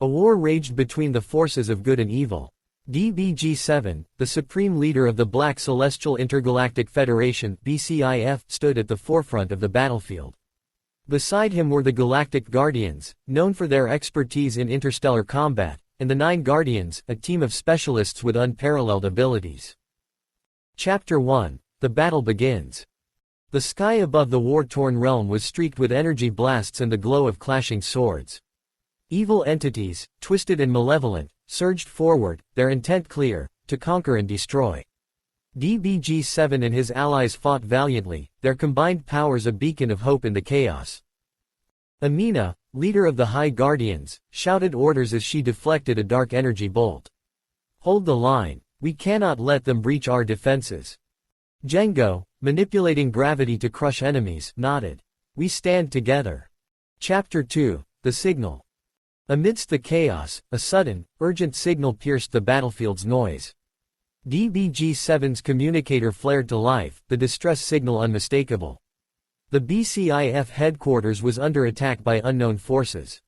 A war raged between the forces of good and evil. Bcif, the supreme leader of the Black Celestial Intergalactic Federation (Bcif), stood at the forefront of the battlefield. Beside him were the Galactic Guardians, known for their expertise in interstellar combat, and the Nine Guardians, a team of specialists with unparalleled abilities. Chapter 1. The battle begins. The sky above the war-torn realm was streaked with energy blasts and the glow of clashing swords. Evil entities, twisted and malevolent, surged forward, their intent clear, to conquer and destroy. Bcif and his allies fought valiantly, their combined powers a beacon of hope in the chaos. Amina, leader of the High Guardians, shouted orders as she deflected a dark energy bolt. "Hold the line, we cannot let them breach our defenses." Django, manipulating gravity to crush enemies, nodded. "We stand together." Chapter 2. The Signal. Amidst the chaos, a sudden, urgent signal pierced the battlefield's noise. Bcif's communicator flared to life, the distress signal unmistakable. The Bcif headquarters was under attack by unknown forces.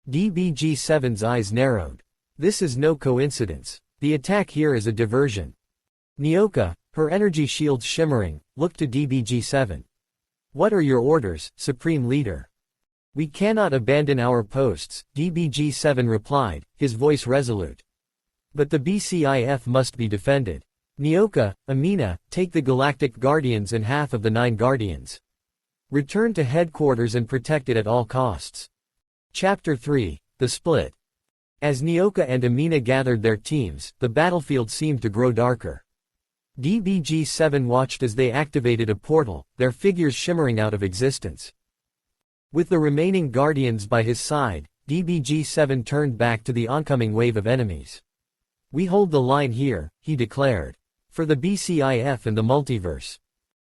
Bcif's eyes narrowed. This is no coincidence. The attack here is a diversion. Nyoka, her energy shields shimmering, looked to Bcif. "What are your orders, Supreme Leader?" "We cannot abandon our posts," Bcif replied, his voice resolute. "But the Bcif must be defended. Nyoka, Amina, take the Galactic Guardians and half of the Nine Guardians. Return to headquarters and protect it at all costs." Chapter 3. The Split. As Nyoka and Amina gathered their teams, the battlefield seemed to grow darker. Bcif watched as they activated a portal, their figures shimmering out of existence. With the remaining Guardians by his side, Bcif turned back to the oncoming wave of enemies. "We hold the line here," he declared. "For the Bcif and the multiverse."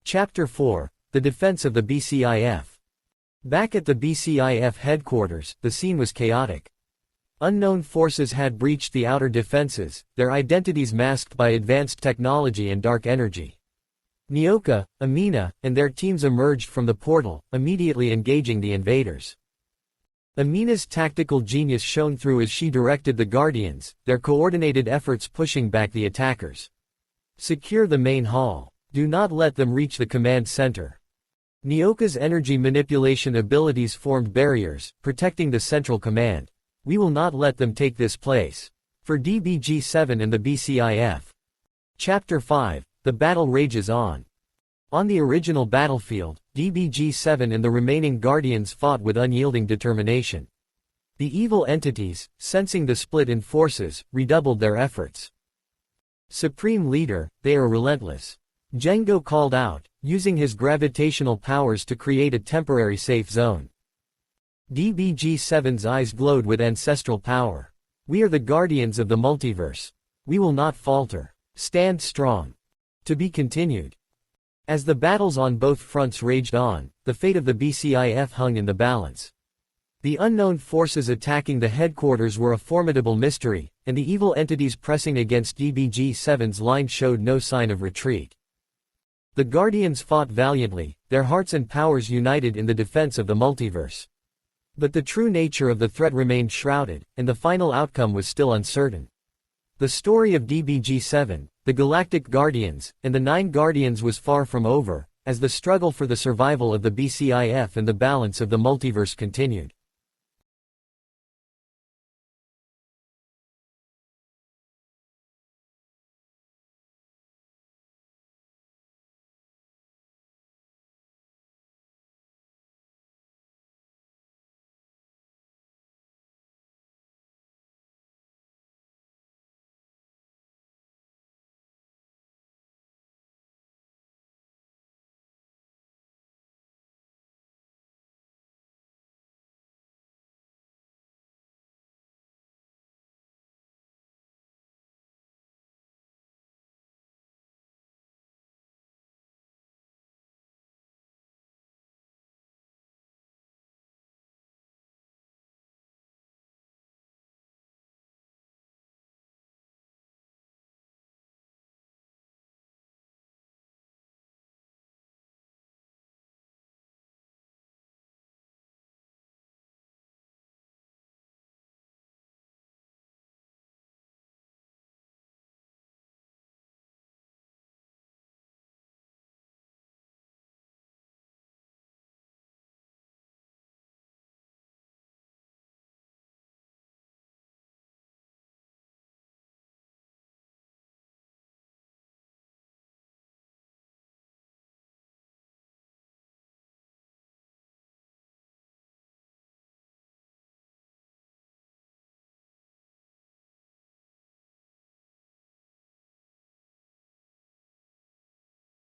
Chapter 4. The Defense of the Bcif. Back at the Bcif headquarters, the scene was chaotic. Unknown forces had breached the outer defenses, their identities masked by advanced technology and dark energy. Nyoka, Amina, and their teams emerged from the portal, immediately engaging the invaders. Amina's tactical genius shone through as she directed the Guardians, their coordinated efforts pushing back the attackers. "Secure the main hall. Do not let them reach the command center." Nyoka's energy manipulation abilities formed barriers, protecting the central command. "We will not let them take this place." For Bcif and the Bcif. Chapter 5. The battle rages on. On the original battlefield, Bcif and the remaining Guardians fought with unyielding determination. The evil entities, sensing the split in forces, redoubled their efforts. "Supreme Leader, they are relentless," Django called out, using his gravitational powers to create a temporary safe zone. Bcif's eyes glowed with ancestral power. "We are the Guardians of the multiverse. We will not falter. Stand strong." To be continued. As the battles on both fronts raged on, the fate of the Bcif hung in the balance. The unknown forces attacking the headquarters were a formidable mystery, and the evil entities pressing against Bcif's line showed no sign of retreat. The Guardians fought valiantly, their hearts and powers united in the defense of the multiverse. But the true nature of the threat remained shrouded, and the final outcome was still uncertain. The story of Bcif, the Galactic Guardians, and the Nine Guardians was far from over, as the struggle for the survival of the Bcif and the balance of the multiverse continued.